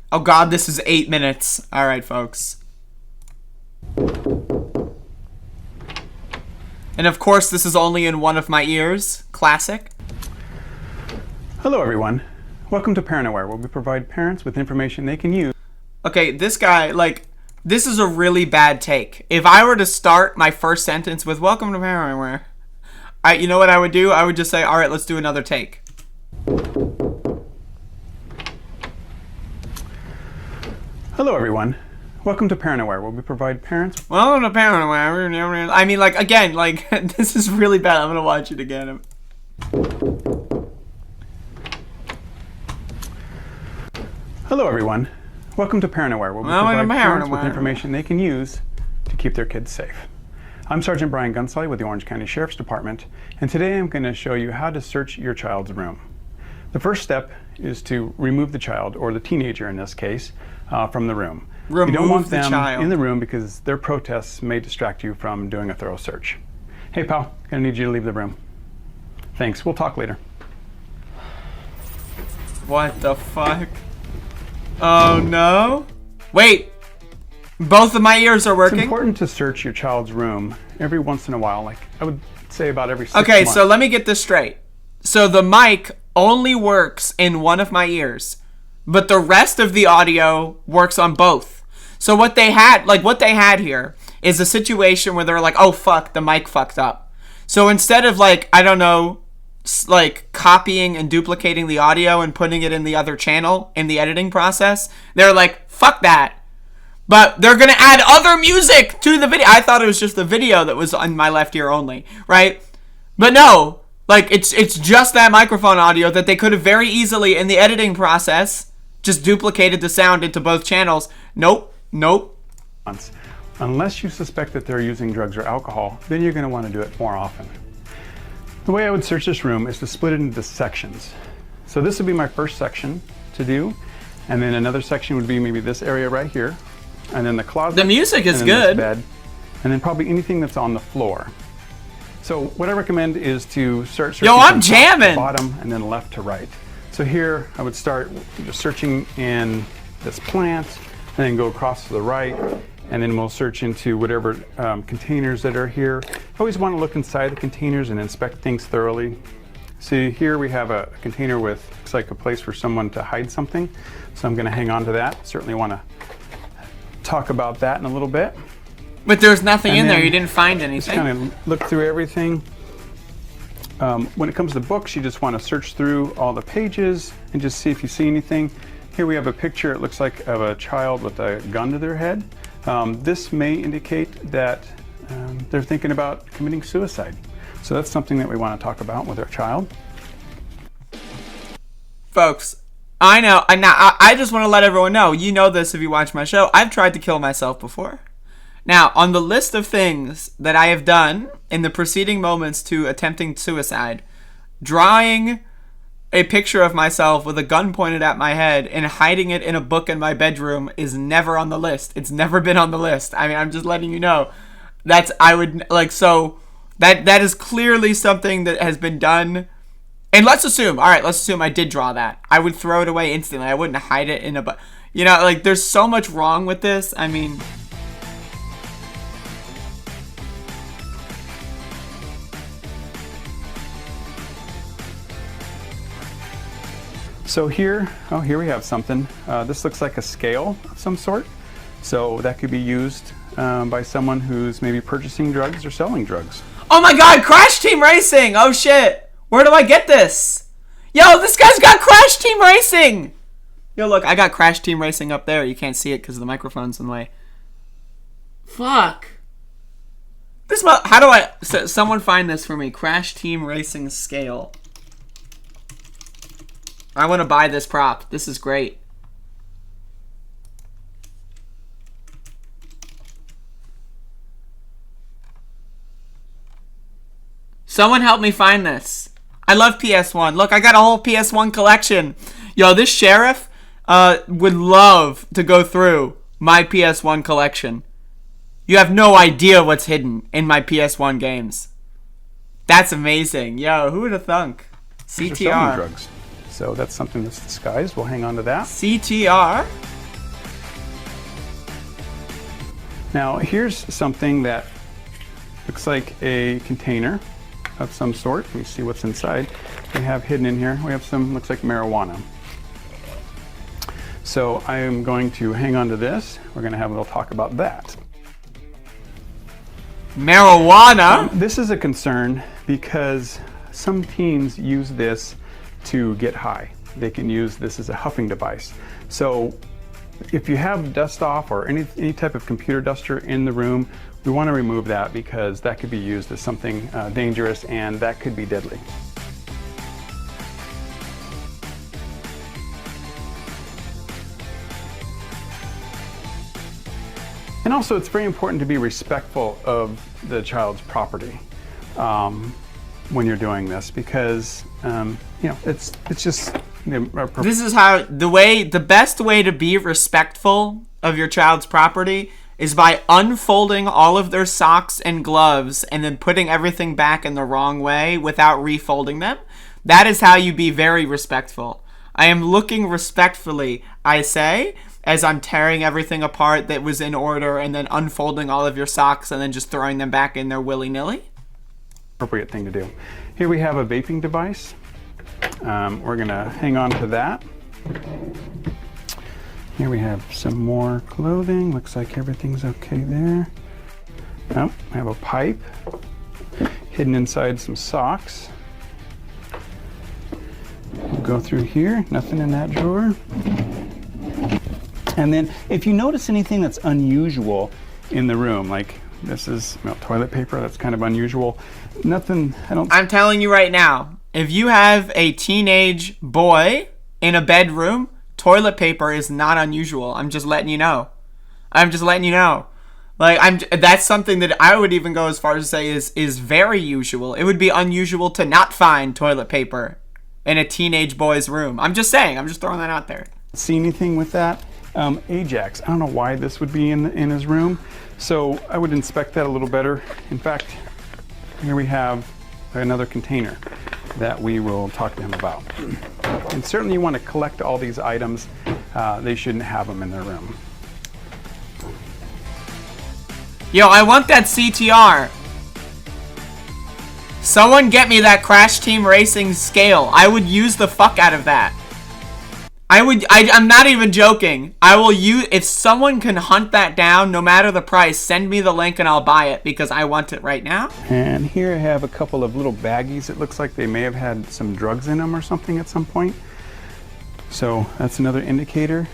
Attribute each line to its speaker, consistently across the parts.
Speaker 1: Oh god, this is 8 minutes. Alright, folks. And of course, this is only in one of my ears. Classic.
Speaker 2: Hello everyone. Welcome to Parent-Aware, where we provide parents with information they can use.
Speaker 1: Okay, this guy, like, this is a really bad take. If I were to start my first sentence with "Welcome to Parent-Aware," you know what I would do? I would just say, alright, let's do another take.
Speaker 2: Hello everyone. Welcome to Parent-Aware, where we provide parents...
Speaker 1: Welcome to Parent-Aware. I mean, like, again, like, this is really bad. I'm gonna watch it again.
Speaker 2: Hello everyone. Welcome to Parent-Aware, where we provide parents with information they can use to keep their kids safe. I'm Sergeant Brian Gunsley with the Orange County Sheriff's Department, and today I'm going to show you how to search your child's room. The first step is to remove the child, or the teenager in this case, from the room. You don't want them in the room because their protests may distract you from doing a thorough search. Hey pal, gonna need you to leave the room. Thanks, we'll talk later.
Speaker 1: What the fuck? Oh no. Wait. Both of my ears are working?
Speaker 2: It's important to search your child's room every once in a while, like I would say about every 6 months.
Speaker 1: Okay, so let me get this straight. So the mic only works in one of my ears, but the rest of the audio works on both. So what they had here is a situation where they're like, oh fuck, the mic fucked up. So instead of like, I don't know, like copying and duplicating the audio and putting it in the other channel in the editing process, they're like, fuck that. But they're gonna add other music to the video. I thought it was just the video that was on my left ear only, right? But no, like it's just that microphone audio that they could have very easily in the editing process just duplicated the sound into both channels. Nope.
Speaker 2: Unless you suspect that they're using drugs or alcohol, then you're going to want to do it more often. The way I would search this room is to split it into sections. So this would be my first section to do, and then another section would be maybe this area right here, and then the closet.
Speaker 1: The music is good.
Speaker 2: This bed, and then probably anything that's on the floor. So what I recommend is to start searching from top to bottom and then left to right. So here I would start just searching in this plant, and then go across to the right, and then we'll search into whatever containers that are here. Always want to look inside the containers and inspect things thoroughly. See, here we have a container with, looks like a place for someone to hide something, so I'm going to hang on to that. Certainly want to talk about that in a little bit.
Speaker 1: But there's nothing in there, you didn't find anything.
Speaker 2: Just kind of look through everything. When it comes to books, you just want to search through all the pages and just see if you see anything. Here we have a picture, it looks like, of a child with a gun to their head. This may indicate that they're thinking about committing suicide. So that's something that we want to talk about with our child.
Speaker 1: Folks, I know, I just want to let everyone know, you know this if you watch my show, I've tried to kill myself before. Now, on the list of things that I have done in the preceding moments to attempting suicide, drawing a picture of myself with a gun pointed at my head and hiding it in a book in my bedroom is never on the list. It's never been on the list. I mean, I'm just letting you know. That is clearly something that has been done. And let's assume I did draw that. I would throw it away instantly. I wouldn't hide it in a book. You know, like, there's so much wrong with this. I mean...
Speaker 2: So here we have something. This looks like a scale of some sort. So that could be used by someone who's maybe purchasing drugs or selling drugs.
Speaker 1: Oh my god, Crash Team Racing! Oh shit! Where do I get this? Yo, this guy's got Crash Team Racing! Yo, look, I got Crash Team Racing up there. You can't see it because the microphone's in the way. Fuck. How do I... someone find this for me. Crash Team Racing scale. I want to buy this prop. This is great. Someone help me find this. I love PS1. Look, I got a whole PS1 collection. Yo, this sheriff would love to go through my PS1 collection. You have no idea what's hidden in my PS1 games. That's amazing. Yo, who would have thunk? CTR.
Speaker 2: Drugs. So that's something that's disguised. We'll hang on to that.
Speaker 1: CTR?
Speaker 2: Now here's something that looks like a container of some sort. Let me see what's inside. We have hidden in here, we have some, looks like marijuana. So I am going to hang on to this. We're going to have a little talk about that.
Speaker 1: Marijuana?
Speaker 2: This is a concern because some teens use this to get high. They can use this as a huffing device. So if you have dust off or any type of computer duster in the room, we want to remove that because that could be used as something dangerous and that could be deadly. And also, it's very important to be respectful of the child's property when you're doing this, because it's just.
Speaker 1: This is how the best way to be respectful of your child's property is by unfolding all of their socks and gloves and then putting everything back in the wrong way without refolding them. That is how you be very respectful. I am looking respectfully, I say, as I'm tearing everything apart that was in order and then unfolding all of your socks and then just throwing them back in there willy-nilly.
Speaker 2: Appropriate thing to do. Here we have a vaping device. We're gonna hang on to that. Here we have some more clothing. Looks like everything's okay there. Oh, we have a pipe hidden inside some socks. We'll go through here, nothing in that drawer. And then if you notice anything that's unusual in the room, like this is toilet paper, that's kind of unusual. Nothing,
Speaker 1: I'm telling you right now, if you have a teenage boy in a bedroom, toilet paper is not unusual. I'm just letting you know. Like, that's something that I would even go as far as to say is very usual. It would be unusual to not find toilet paper in a teenage boy's room. I'm just saying. I'm just throwing that out there.
Speaker 2: See anything with that? Ajax. I don't know why this would be in his room, so I would inspect that a little better. In fact, here we have another container that we will talk to him about. And certainly you want to collect all these items. They shouldn't have them in their room.
Speaker 1: Yo, I want that CTR. Someone get me that Crash Team Racing scale. I would use the fuck out of that. I'm not even joking. If someone can hunt that down, no matter the price, send me the link and I'll buy it because I want it right now.
Speaker 2: And here I have a couple of little baggies. It looks like they may have had some drugs in them or something at some point. So that's another indicator.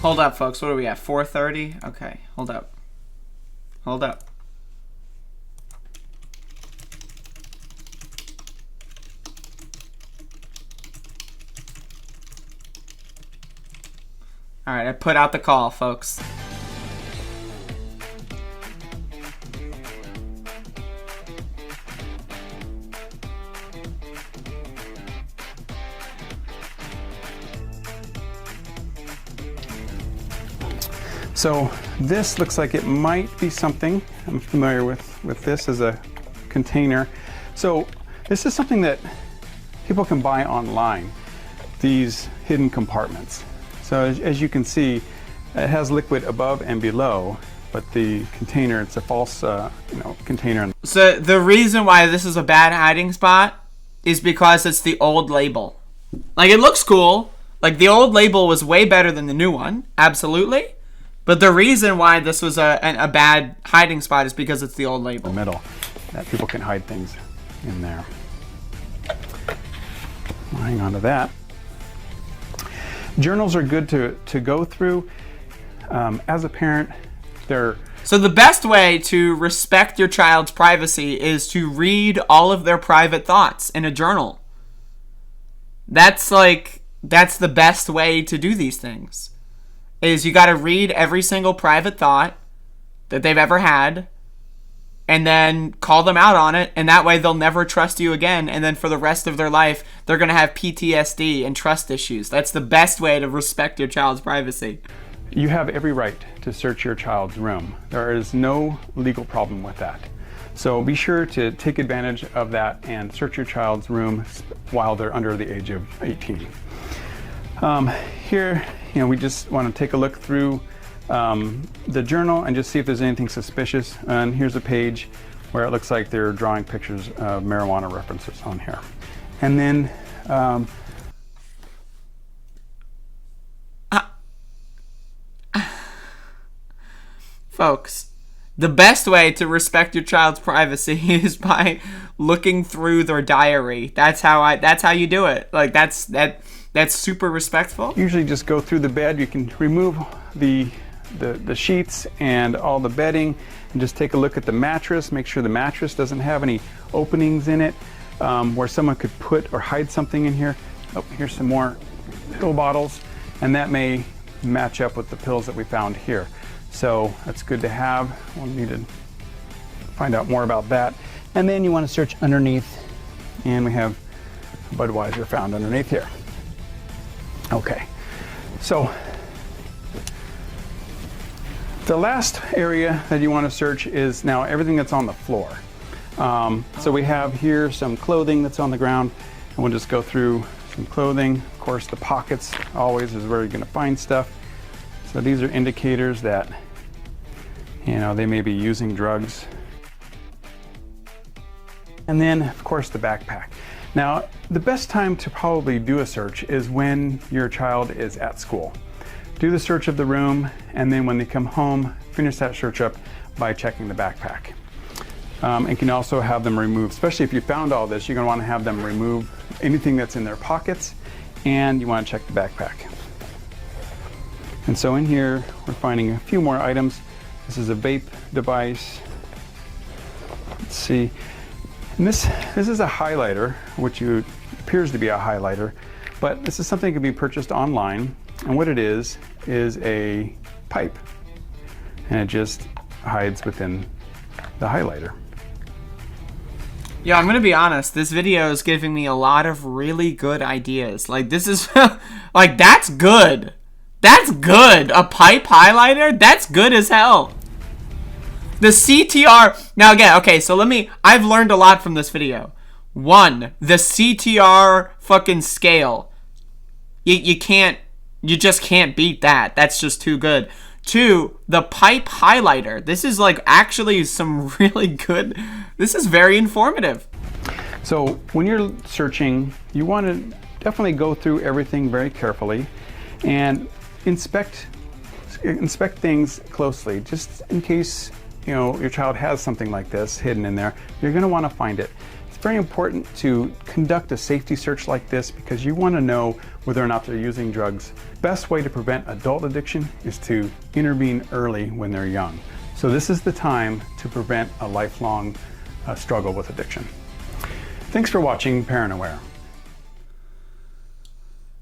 Speaker 1: Hold up, folks. What are we at? 4:30? Okay, hold up. All right, I put out the call, folks.
Speaker 2: So this looks like it might be something. I'm familiar with this as a container. So this is something that people can buy online, these hidden compartments. So as you can see, it has liquid above and below, but the container, it's a false container.
Speaker 1: So the reason why this is a bad hiding spot is because it's the old label. Like, it looks cool. Like, the old label was way better than the new one, absolutely. But the reason why this was a bad hiding spot is because it's the old label.
Speaker 2: The middle, that people can hide things in there. I'll hang on to that. Journals are good to go through. As a parent,
Speaker 1: So the best way to respect your child's privacy is to read all of their private thoughts in a journal. That's the best way to do these things. Is you got to read every single private thought that they've ever had and then call them out on it, and that way they'll never trust you again, and then for the rest of their life they're going to have PTSD and trust issues. That's the best way to respect your child's privacy.
Speaker 2: You have every right to search your child's room. There is no legal problem with that. So be sure to take advantage of that and search your child's room while they're under the age of 18. Here, we just want to take a look through the journal and just see if there's anything suspicious. And here's a page where it looks like they're drawing pictures of marijuana references on here. And then
Speaker 1: folks, the best way to respect your child's privacy is by looking through their diary. That's how you do it. Like that's super respectful.
Speaker 2: Usually just go through the bed. You can remove the sheets and all the bedding and just take a look at the mattress. Make sure the mattress doesn't have any openings in it where someone could put or hide something in here. Oh, here's some more pill bottles, and that may match up with the pills that we found here. So that's good to have. We'll need to find out more about that. And then you want to search underneath, and we have Budweiser found underneath here. Okay, so the last area that you want to search is now everything that's on the floor. So we have here some clothing that's on the ground, and we'll just go through some clothing. Of course, the pockets always is where you're going to find stuff. So these are indicators that, they may be using drugs. And then, of course, the backpack. Now, the best time to probably do a search is when your child is at school. Do the search of the room, and then when they come home, finish that search up by checking the backpack. And can also have them remove, especially if you found all this, you're going to want to have them remove anything that's in their pockets, and you want to check the backpack. And so in here, we're finding a few more items. This is a vape device. Let's see. And this is a highlighter, which appears to be a highlighter, but this is something that can be purchased online. And what it is a pipe, and it just hides within the highlighter.
Speaker 1: Yeah, I'm gonna be honest, this video is giving me a lot of really good ideas. Like, this is, like, that's good. That's good. A pipe highlighter? That's good as hell. The CTR, now again, okay, so I've learned a lot from this video. 1, the CTR fucking scale. You just can't beat that. That's just too good. 2, the pipe highlighter. This is like actually some really good, this is very informative.
Speaker 2: So when you're searching, you want to definitely go through everything very carefully and inspect things closely, just in case your child has something like this hidden in there. You're going to want to find it. It's very important to conduct a safety search like this because you want to know whether or not they're using drugs. Best way to prevent adult addiction is to intervene early when they're young. So this is the time to prevent a lifelong struggle with addiction. Thanks for watching Parent Aware.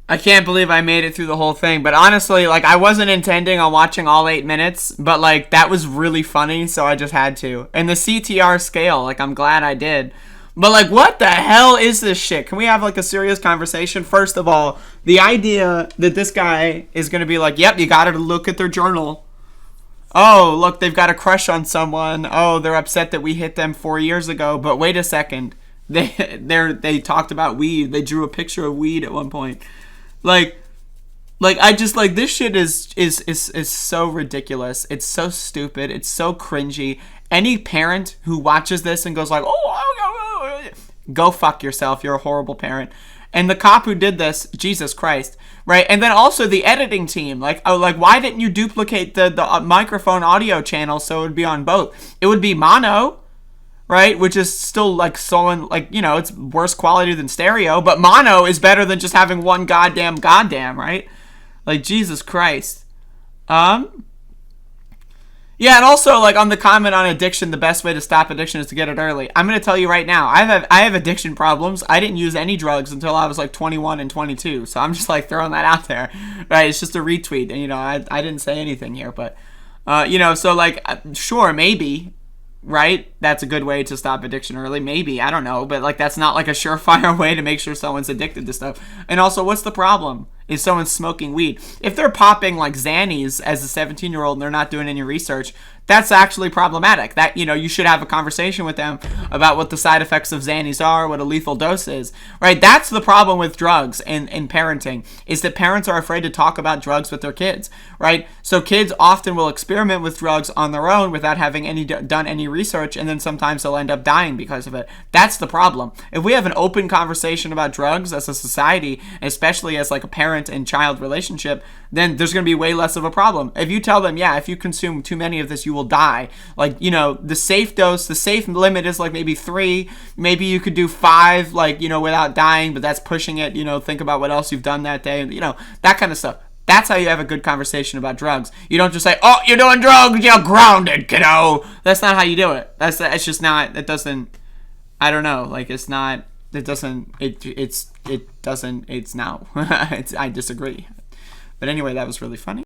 Speaker 1: I can't believe I made it through the whole thing, but honestly, like, I wasn't intending on watching all 8 minutes, but like, that was really funny, so I just had to. And the CTR scale, like, I'm glad I did. But like, what the hell is this shit? Can we have like a serious conversation? First of all, the idea that this guy is gonna be like, yep, you gotta look at their journal. Oh, look, they've got a crush on someone. Oh, they're upset that we hit them 4 years ago, but wait a second. They talked about weed. They drew a picture of weed at one point. Like I just, like, this shit is so ridiculous. It's so stupid. It's so cringy. Any parent who watches this and goes like, oh, go fuck yourself. You're a horrible parent. And the cop who did this, Jesus Christ, right? And then also the editing team, like why didn't you duplicate the microphone audio channel so it would be on both? It would be mono, right? Which is still like it's worse quality than stereo, but mono is better than just having one goddamn, right? Like, Jesus Christ. Yeah, and also, like, on the comment on addiction, the best way to stop addiction is to get it early. I'm going to tell you right now, I have addiction problems. I didn't use any drugs until I was, like, 21 and 22. So I'm just, like, throwing that out there, right? It's just a retweet. And, I didn't say anything here. But, so, like, sure, maybe, right? That's a good way to stop addiction early. Maybe. I don't know. But, like, that's not, like, a surefire way to make sure someone's addicted to stuff. And also, what's the problem? Is someone smoking weed? If they're popping like Xannies as a 17-year-old and they're not doing any research, that's actually problematic. That, you should have a conversation with them about what the side effects of Xannies are, what a lethal dose is, right? That's the problem with drugs and parenting, is that parents are afraid to talk about drugs with their kids, right? So kids often will experiment with drugs on their own without having done any research, and then sometimes they'll end up dying because of it. That's the problem. If we have an open conversation about drugs as a society, especially as like a parent and child relationship, then there's going to be way less of a problem. If you tell them, yeah, if you consume too many of this, you will die. Like, the safe dose, the safe limit is like maybe 3. Maybe you could do 5, like, without dying, but that's pushing it. Think about what else you've done that day. That kind of stuff. That's how you have a good conversation about drugs. You don't just say, oh, you're doing drugs, you're grounded, kiddo. That's not how you do it. It's just not, it doesn't, I don't know. Like, it's not, it doesn't, it's no. I disagree. But anyway, that was really funny.